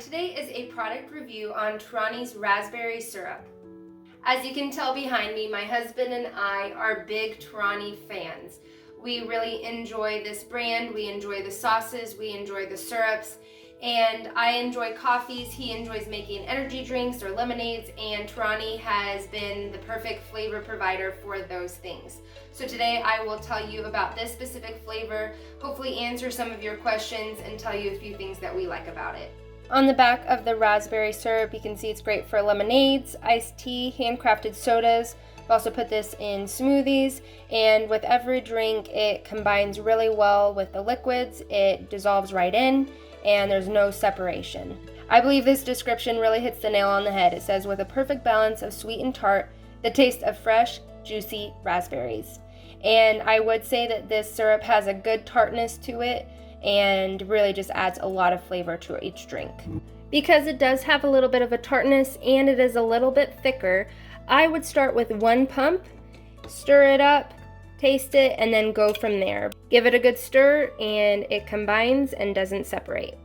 today is a product review on Torani's Raspberry Syrup. As you can tell behind me, my husband and I are big Torani fans. We really enjoy this brand, we enjoy the sauces, we enjoy the syrups, and I enjoy coffees. He enjoys making energy drinks or lemonades, and Torani has been the perfect flavor provider for those things. So today I will tell you about this specific flavor, hopefully answer some of your questions, and tell you a few things that we like about it. On the back of the raspberry syrup, you can see it's great for lemonades, iced tea, handcrafted sodas. I've also put this in smoothies, and with every drink it combines really well with the liquids. It dissolves right in, and there's no separation. I believe this description really hits the nail on the head. It says, with a perfect balance of sweet and tart, the taste of fresh, juicy raspberries. And I would say that this syrup has a good tartness to it, and really just adds a lot of flavor to each drink. Because it does have a little bit of a tartness and it is a little bit thicker, I would start with one pump, stir it up, taste it, and then go from there. Give it a good stir and it combines and doesn't separate.